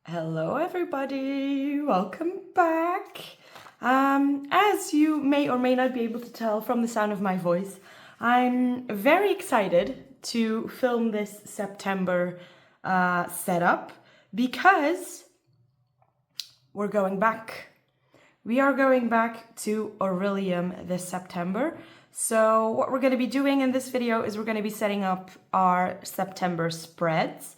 Hello everybody, welcome back. As you may or may not be able to tell from the sound of my voice, I'm very excited to film this September setup because we're going back. We are going back to Orilium this September. So what we're going to be doing in this video is we're going to be setting up our September spreads.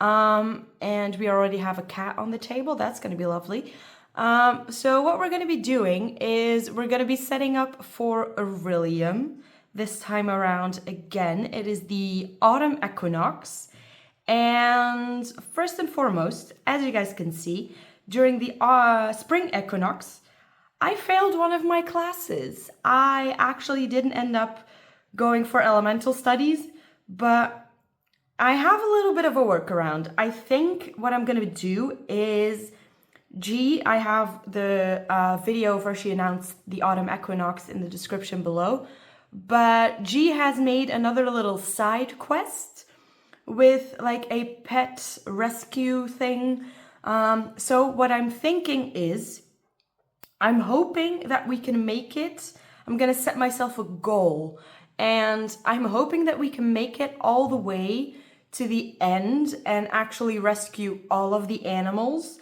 And we already have a cat on the table. That's going to be lovely. So what we're going to be doing is we're going to be setting up for Orilium this time around again. It is the autumn equinox. And first and foremost, as you guys can see, during the spring equinox, I failed one of my classes. I actually didn't end up going for elemental studies, but I have a little bit of a workaround. I think what I'm going to do is I have the video where she announced the autumn equinox in the description below, but G has made another little side quest with like a pet rescue thing. So what I'm thinking is I'm hoping that we can make it. I'm going to set myself a goal, and I'm hoping that we can make it all the way to the end and actually rescue all of the animals.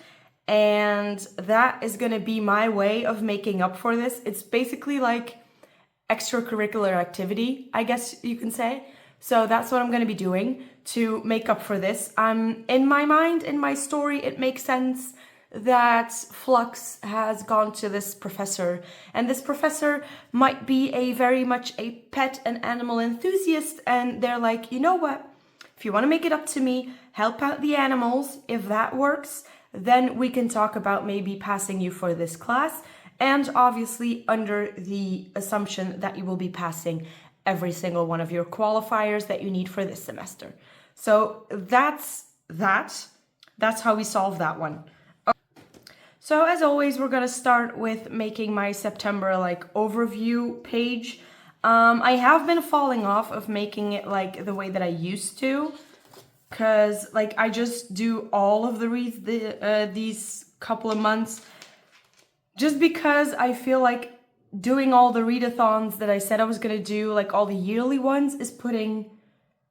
And that is going to be my way of making up for this. It's basically like extracurricular activity, I guess you can say. So that's what I'm going to be doing to make up for this. In my mind, in my story, it makes sense that Flux has gone to this professor, and this professor might be a very much a pet and animal enthusiast, and they're like, you know what? If you want to make it up to me, help out the animals. If that works, then we can talk about maybe passing you for this class. And obviously under the assumption that you will be passing every single one of your qualifiers that you need for this semester. So that's that. That's how we solve that one. So as always, we're going to start with making my September like overview page. I have been falling off of making it like the way that I used to, because like I just do all of the reads these couple of months, just because I feel like doing all the readathons that I said I was going to do, like all the yearly ones, is putting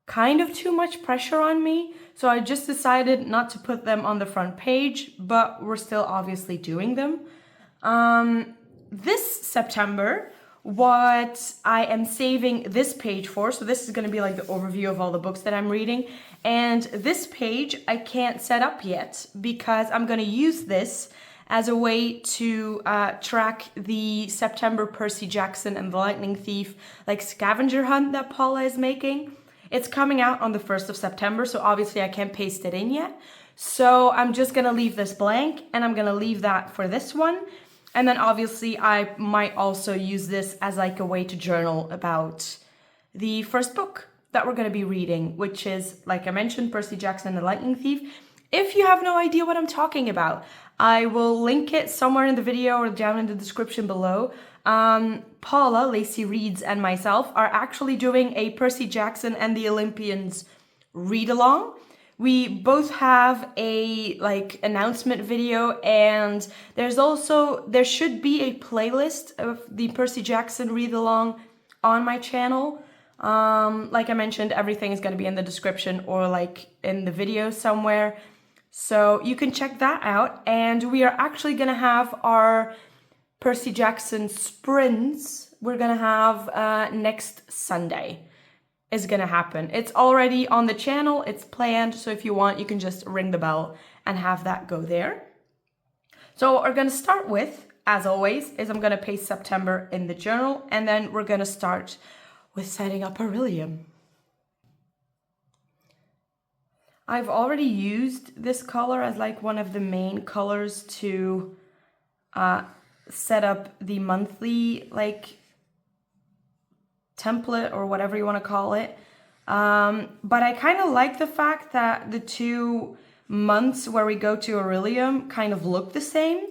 kind of too much pressure on me. So I just decided not to put them on the front page, but we're still obviously doing them. This September, what I am saving this page for, so this is going to be like the overview of all the books that I'm reading, and this page I can't set up yet because I'm going to use this as a way to track the September Percy Jackson and the Lightning Thief like scavenger hunt that Paula is making. It's coming out on the 1st of September, so obviously I can't paste it in yet. So I'm just going to leave this blank, and I'm going to leave that for this one. And then obviously I might also use this as like a way to journal about the first book that we're going to be reading, which is, like I mentioned, Percy Jackson and the Lightning Thief. If you have no idea what I'm talking about, I will link it somewhere in the video or down in the description below. Paula, Lacey Reads, and myself are actually doing a Percy Jackson and the Olympians read-along. We both have a like announcement video, and there should be a playlist of the Percy Jackson read-along on my channel. Like I mentioned, everything is going to be in the description or like in the video somewhere. So you can check that out. And we are actually going to have our Percy Jackson sprints. We're going to have next Sunday is going to happen. It's already on the channel. It's planned. So if you want, you can just ring the bell and have that go there. So what we're going to start with, as always, is I'm going to paste September in the journal. And then we're going to start with setting up Orilium. I've already used this color as like one of the main colors to set up the monthly like template or whatever you want to call it. But I kind of like the fact that the 2 months where we go to Orilium kind of look the same.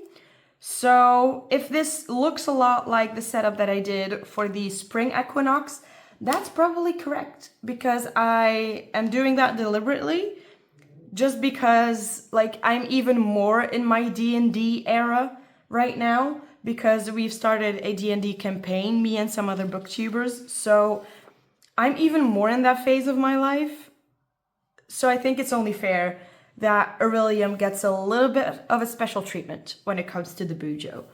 So if this looks a lot like the setup that I did for the spring equinox, that's probably correct, because I am doing that deliberately just because like I'm even more in my D&D era right now, because we've started a D&D campaign, me and some other booktubers. So I'm even more in that phase of my life. So I think it's only fair that Orilium gets a little bit of a special treatment when it comes to the Boojo.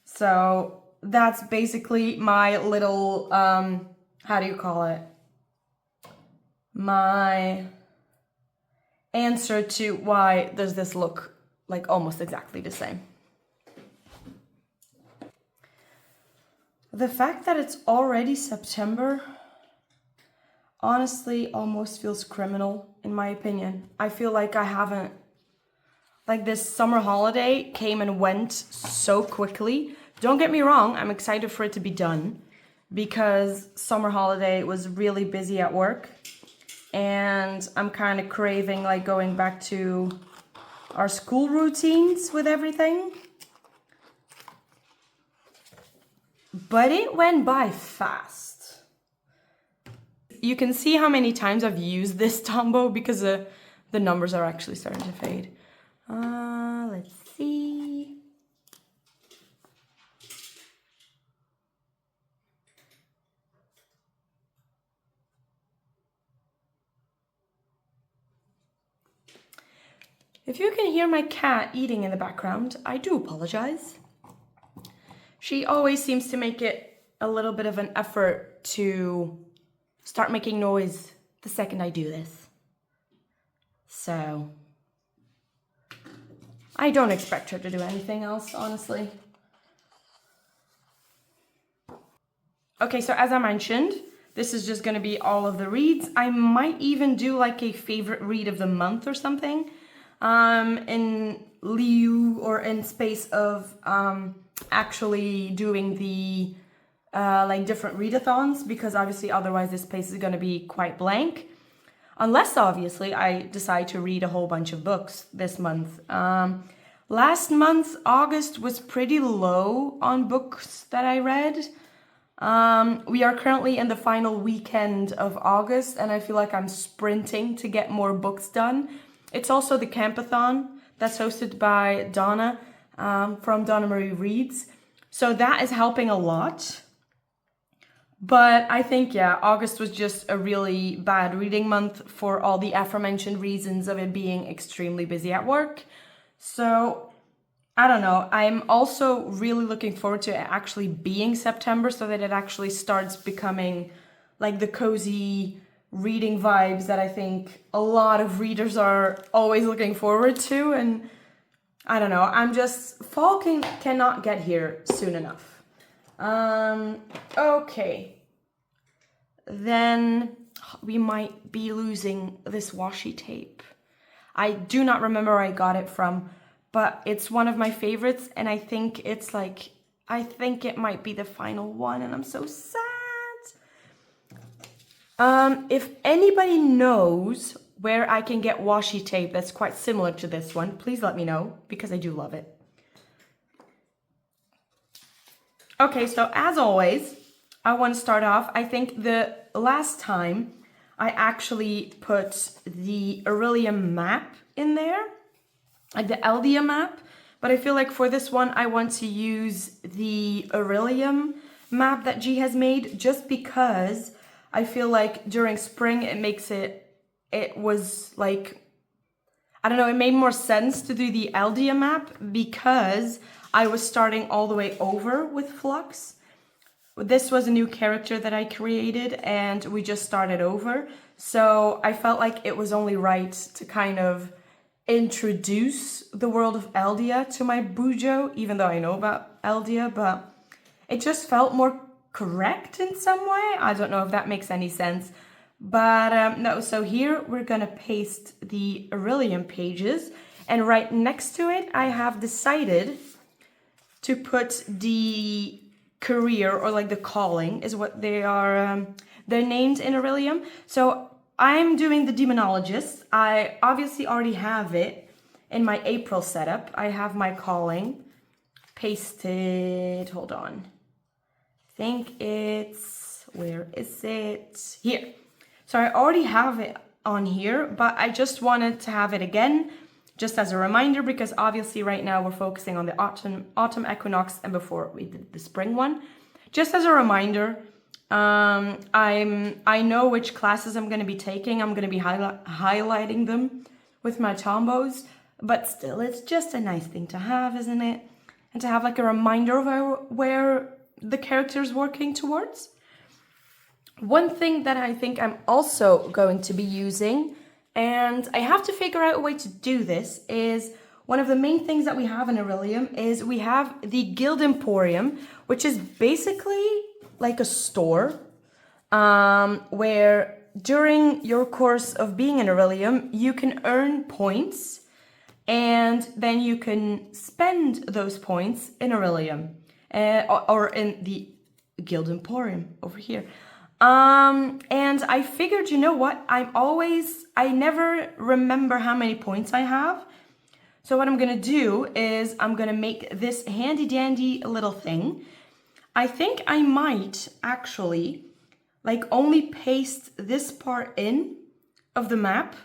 So that's basically my little, how do you call it? My answer to why does this look like almost exactly the same. The fact that it's already September honestly almost feels criminal, in my opinion. I feel like I haven't, like this summer holiday came and went so quickly. Don't get me wrong, I'm excited for it to be done because summer holiday was really busy at work and I'm kind of craving like going back to our school routines with everything. But it went by fast. You can see how many times I've used this Tombow because the numbers are actually starting to fade. Let's see. If you can hear my cat eating in the background, I do apologize. She always seems to make it a little bit of an effort to start making noise the second I do this. So I don't expect her to do anything else, honestly. Okay, so as I mentioned, this is just gonna be all of the reads. I might even do like a favorite read of the month or something, in lieu or in space of actually doing the like different readathons, because obviously otherwise this space is gonna be quite blank. Unless obviously I decide to read a whole bunch of books this month. Last month, August, was pretty low on books that I read. We are currently in the final weekend of August and I feel like I'm sprinting to get more books done. It's also the Campathon that's hosted by Donna from Donna Marie Reads. So that is helping a lot. But I think, yeah, August was just a really bad reading month for all the aforementioned reasons of it being extremely busy at work. So I don't know. I'm also really looking forward to it actually being September so that it actually starts becoming like the cozy reading vibes that I think a lot of readers are always looking forward to. And I don't know, I'm just, fall cannot get here soon enough. Okay. Then we might be losing this washi tape. I do not remember where I got it from, but it's one of my favorites and I think it's like, I think it might be the final one and I'm so sad. If anybody knows where I can get washi tape that's quite similar to this one, please let me know because I do love it. Okay, so as always, I want to start off, I think the last time I actually put the Orilium map in there, like the Eldia map, but I feel like for this one I want to use the Orilium map that G has made just because I feel like during spring it was like, I don't know, it made more sense to do the Eldia map because I was starting all the way over with Flux. This was a new character that I created and we just started over. So I felt like it was only right to kind of introduce the world of Eldia to my Boojo, even though I know about Eldia, but it just felt more correct in some way. I don't know if that makes any sense. But no, so here we're gonna paste the Orilium pages and right next to it I have decided to put the career, or like the calling is what they are, they're named in Orilium. So I'm doing the demonologist. I obviously already have it in my April setup. I have my calling pasted, hold on. I think it's, where is it? Here. So I already have it on here, but I just wanted to have it again, just as a reminder, because obviously right now we're focusing on the autumn equinox, and before we did the spring one. Just as a reminder, I know which classes I'm going to be taking. I'm going to be highlighting them with my Tombows, but still, it's just a nice thing to have, isn't it? And to have like a reminder of where the character's working towards. One thing that I think I'm also going to be using, and I have to figure out a way to do this, is one of the main things that we have in Orilium is we have the Guild Emporium, which is basically like a store where during your course of being in Orilium, you can earn points and then you can spend those points in Orilium or in the Guild Emporium over here. And I figured, you know what, I never remember how many points I have. So what I'm gonna do is I'm gonna make this handy dandy little thing. I think I might actually like only paste this part in of the map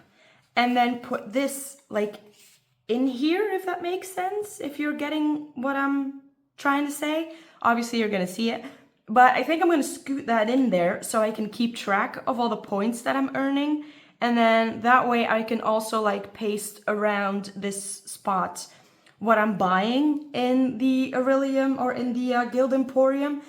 and then put this like in here, if that makes sense, if you're getting what I'm trying to say. Obviously you're gonna see it. But I think I'm going to scoot that in there so I can keep track of all the points that I'm earning. And then that way I can also like paste around this spot what I'm buying in the Orilium or in the Guild Emporium.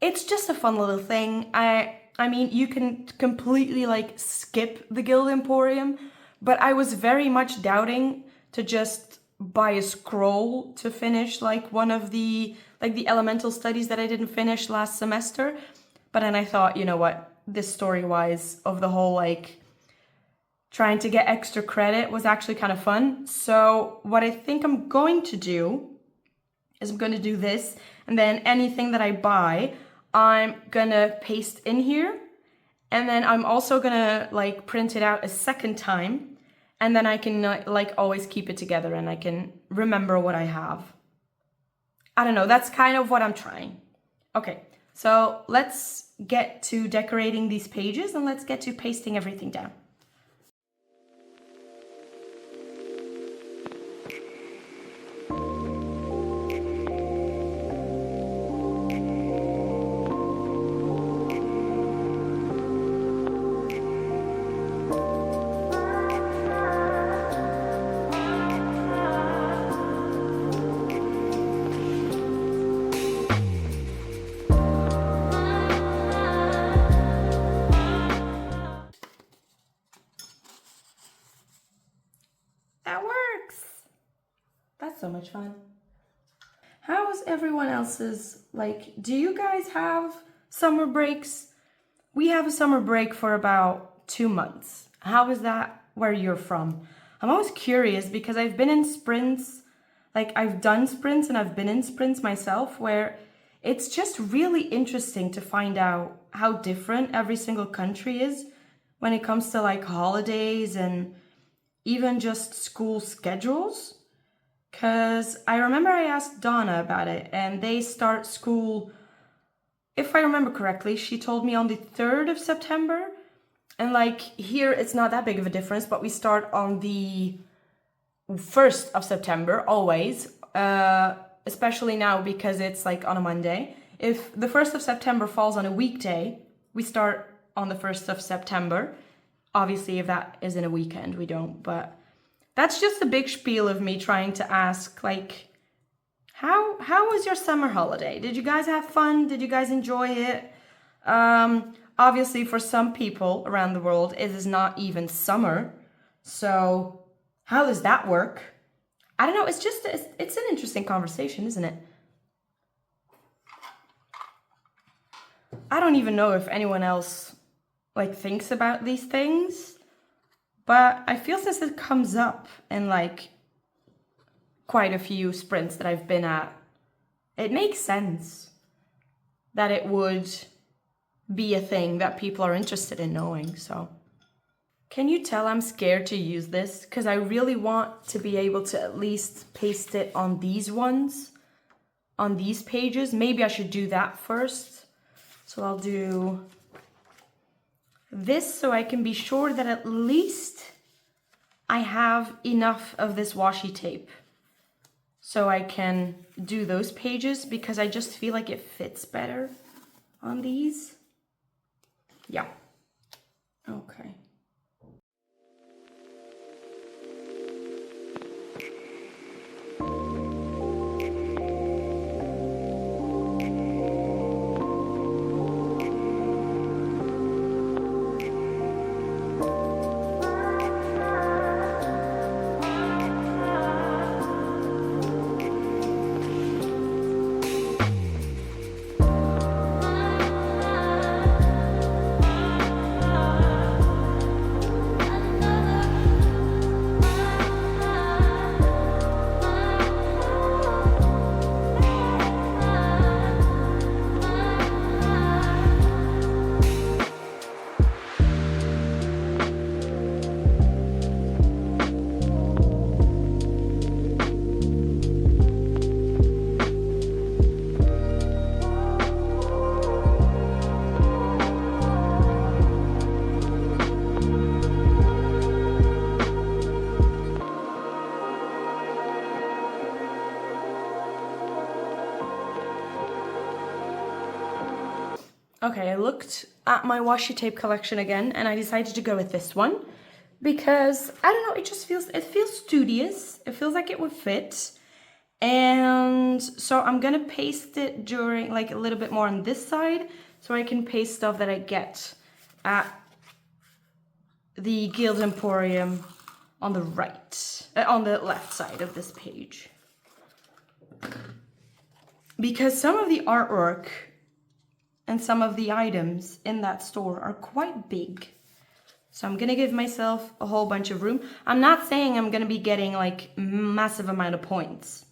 It's just a fun little thing. I mean, you can completely like skip the Guild Emporium, but I was very much doubting to just buy a scroll to finish like one of the elemental studies that I didn't finish last semester. But then I thought, you know what, this story-wise of the whole like trying to get extra credit was actually kind of fun. So what I think I'm going to do is I'm going to do this, and then anything that I buy, I'm gonna paste in here, and then I'm also gonna like print it out a second time, and then I can like always keep it together and I can remember what I have. I don't know, that's kind of what I'm trying. Okay, so let's get to decorating these pages and let's get to pasting everything down. So much fun. How's everyone else's, like, do you guys have summer breaks? We have a summer break for about 2 months. How is that where you're from? I'm always curious because I've been in sprints, like I've done sprints and I've been in sprints myself, where it's just really interesting to find out how different every single country is when it comes to like holidays and even just school schedules. Because I remember I asked Donna about it, and they start school, if I remember correctly, she told me on the 3rd of September. And like here, it's not that big of a difference, but we start on the 1st of September, always. Especially now because it's like on a Monday. If the 1st of September falls on a weekday, we start on the 1st of September. Obviously, if that isn't a weekend, we don't, but... That's just a big spiel of me trying to ask, like, how was your summer holiday? Did you guys have fun? Did you guys enjoy it? Obviously, for some people around the world, it is not even summer. So how does that work? I don't know. It's an interesting conversation, isn't it? I don't even know if anyone else, like, thinks about these things. But I feel since it comes up in like quite a few sprints that I've been at, it makes sense that it would be a thing that people are interested in knowing. So can you tell I'm scared to use this? Because I really want to be able to at least paste it on these ones, on these pages. Maybe I should do that first. So I'll do this so I can be sure that at least I have enough of this washi tape so I can do those pages, because I just feel like it fits better on these. Yeah. Okay. Okay, I looked at my washi tape collection again and I decided to go with this one because, I don't know, it feels studious. It feels like it would fit. And so I'm gonna paste it during, like, a little bit more on this side so I can paste stuff that I get at the Guild Emporium on the right, on the left side of this page. Because some of the artwork and some of the items in that store are quite big. So I'm gonna give myself a whole bunch of room. I'm not saying I'm gonna be getting like massive amount of points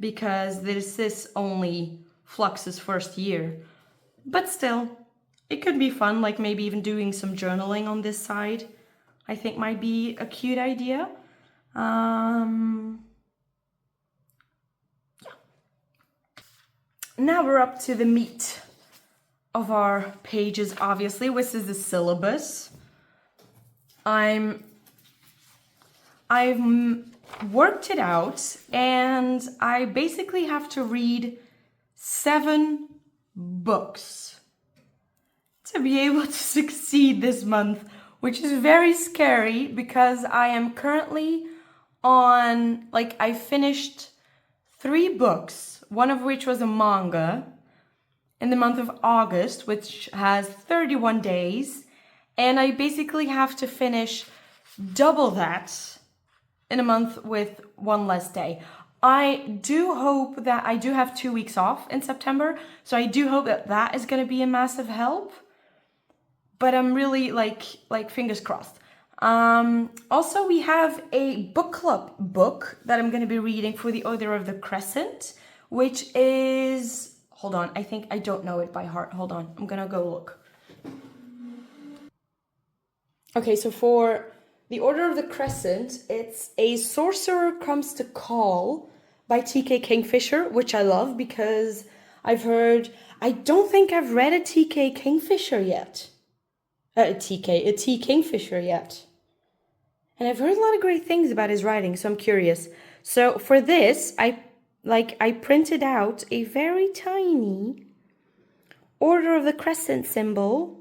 because this is only Flux's first year. But still, it could be fun, like maybe even doing some journaling on this side. I think might be a cute idea. Yeah. Now we're up to the meat of our pages, obviously, which is the syllabus. I've worked it out, and I basically have to read 7 books to be able to succeed this month, which is very scary because I am currently on, like, I finished 3 books, one of which was a manga, in the month of August, which has 31 days, and I basically have to finish double that in a month with 1 less day. I do hope that I do have 2 weeks off in September, so I do hope that that is going to be a massive help, but I'm really like fingers crossed. Also, we have a book club book that I'm going to be reading for the Order of the Crescent, which is... Hold on, I think I don't know it by heart. Hold on, I'm gonna go look. Okay, so for the Order of the Crescent, it's A Sorcerer Comes to Call by T.K. Kingfisher, which I love because I've heard... I don't think I've read a T.K. Kingfisher yet. A T. Kingfisher yet. And I've heard a lot of great things about his writing, so I'm curious. So for this, I printed out a very tiny Order of the Crescent symbol.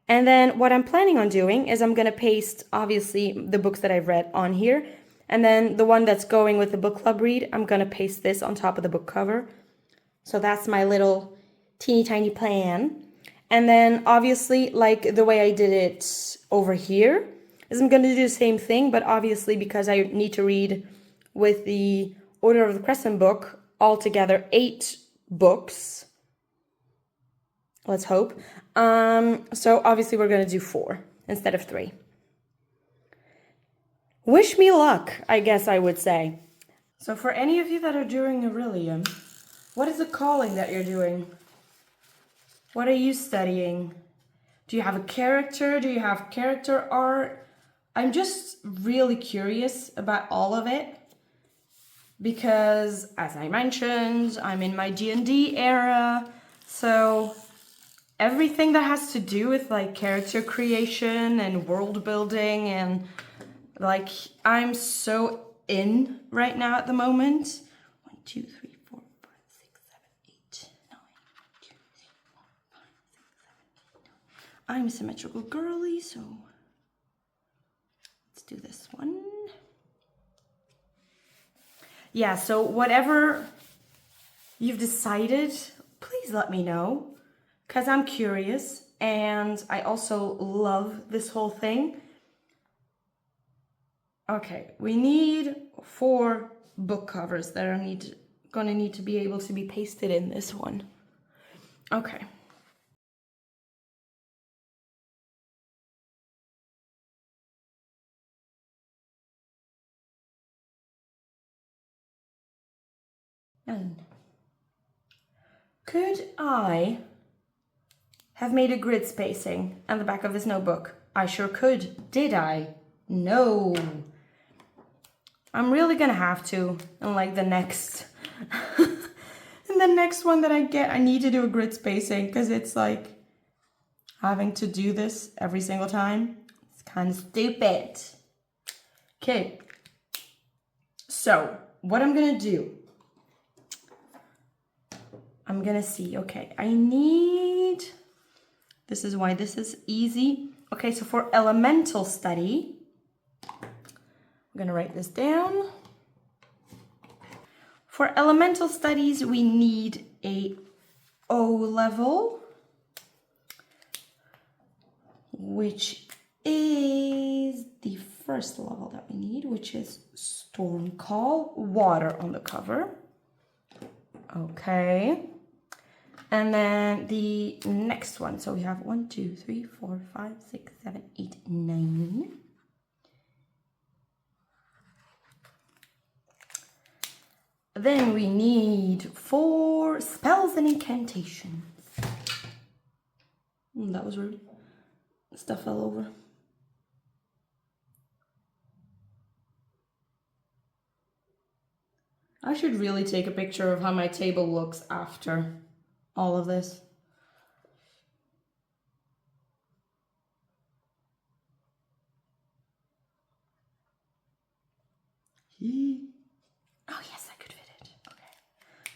And then what I'm planning on doing is I'm going to paste, obviously, the books that I've read on here. And then the one that's going with the book club read, I'm going to paste this on top of the book cover. So that's my little teeny tiny plan. And then, obviously, like the way I did it over here, is I'm going to do the same thing. But obviously, because I need to read with the Order of the Crescent book, altogether 8 books. Let's hope. So obviously we're going to do 4 instead of 3. Wish me luck, I guess I would say. So for any of you that are doing Orilium, what is the calling that you're doing? What are you studying? Do you have a character? Do you have character art? I'm just really curious about all of it. Because, as I mentioned, I'm in my D&D era, so everything that has to do with like character creation and world building, and like I'm so in right now at the moment. 1, 2, 3, 4, 5, 6, 7, 8, 9, 2, 3, 4, 5, 6, 7, 8, 9. I'm a symmetrical girly, so let's do this one. Yeah, so whatever you've decided, please let me know, because I'm curious and I also love this whole thing. Okay, we need 4 book covers that are gonna need to be able to be pasted in this one. Okay. And could I have made a grid spacing on the back of this notebook? I sure could. Did I? No. I'm really gonna have to in like the next in the next one that I get. I need to do a grid spacing because it's like having to do this every single time. It's kind of stupid. Okay. So what I'm gonna do, I'm gonna see, okay, I need, this is why this is easy. Okay, so for elemental study, I'm gonna write this down. For elemental studies, we need a O level, which is the first level that we need, which is Storm Call, water on the cover. Okay. And then the next one, so we have 1, 2, 3, 4, 5, 6, 7, 8, 9. Then we need 4 spells and incantations. That was rude. Stuff fell over. I should really take a picture of how my table looks after all of this. Oh yes, I could fit it. Okay.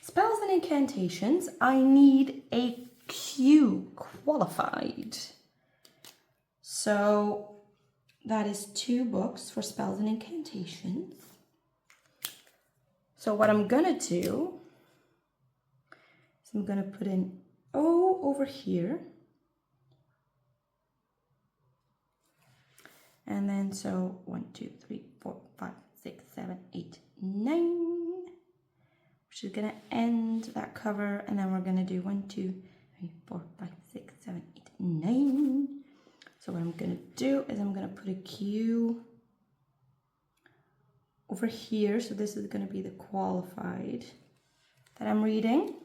Spells and incantations. I need a Q qualified. So that is 2 books for spells and incantations. So what I'm gonna do is I'm gonna put in O over here. And then so 1, 2, 3, 4, 5, 6, 7, 8, 9. Which is gonna end that cover, and then we're gonna do 1, 2, 3, 4, 5, 6, 7, 8, 9. So what I'm gonna do is I'm gonna put a Q over here. So this is gonna be the qualified that I'm reading.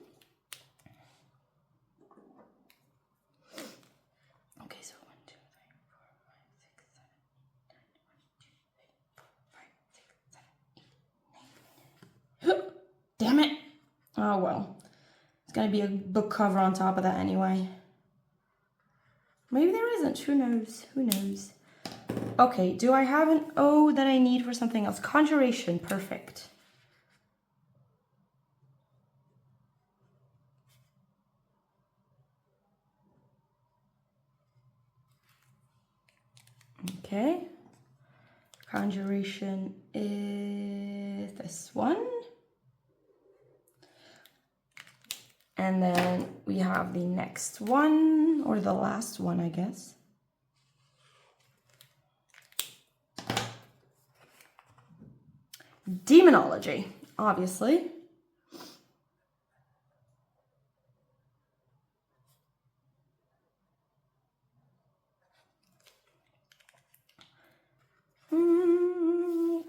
Okay, so 1, 2, 3, 4, 5, 6, 7, 8, 9. 1, 2, 3, 4, 5, 6, 7, 8, 9. Damn it! Oh well. It's gonna be a book cover on top of that anyway. Maybe there isn't. Who knows? Who knows? Okay, do I have an O that I need for something else? Conjuration, perfect. Okay. Conjuration is this one. And then we have the next one, or the last one, I guess. Demonology, obviously.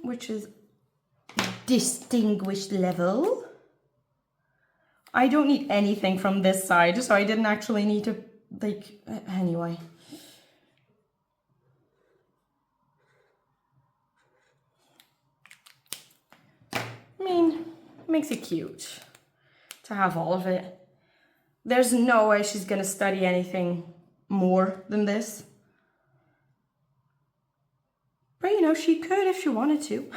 Which is distinguished level. I don't need anything from this side, so I didn't actually need to, like, anyway. I mean, it makes it cute to have all of it. There's no way she's gonna study anything more than this. But you know, she could if she wanted to.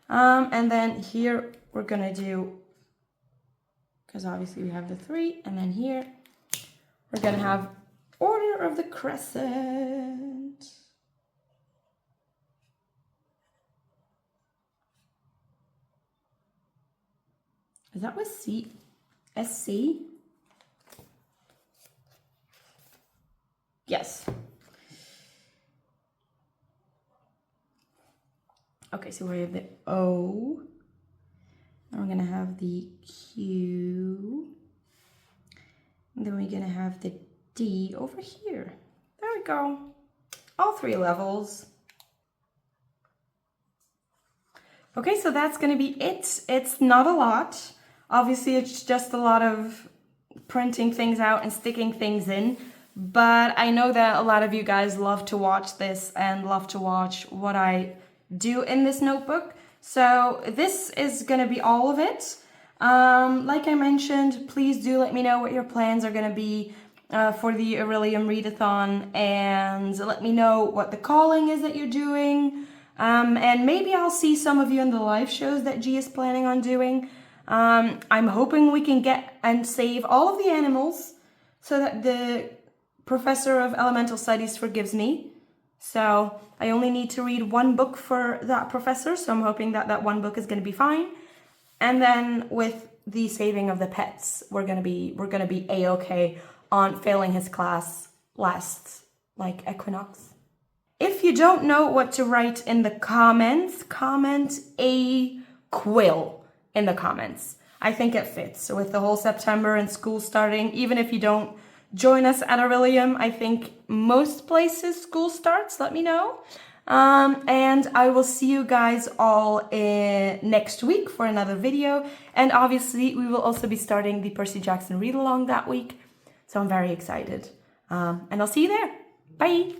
And then here we're gonna do, because obviously we have the 3, and then here we're gonna have Order of the Crescent. Is that with C? SC? Yes. Okay, so we have the O. And we're gonna have the Q. And then we're gonna have the D over here. There we go. All 3 levels. Okay, so that's gonna be it. It's not a lot. Obviously, it's just a lot of printing things out and sticking things in. But I know that a lot of you guys love to watch this and love to watch what I do in this notebook. So this is gonna be all of it. Like I mentioned, please do let me know what your plans are gonna be for the Orilium readathon, and let me know what the calling is that you're doing. And maybe I'll see some of you in the live shows that G is planning on doing. I'm hoping we can get and save all of the animals so that the Professor of Elemental Studies forgives me. So I only need to read 1 book for that professor, so I'm hoping that that 1 book is going to be fine. And then with the saving of the pets, we're gonna be a-okay on failing his class last, like, Equinox. If you don't know what to write in the comments, comment a quill in the comments. I think it fits. So with the whole September and school starting, even if you don't join us at Orilium, I think most places school starts, let me know. And I will see you guys all next week for another video. And obviously we will also be starting the Percy Jackson read along that week. So I'm very excited. And I'll see you there. Bye.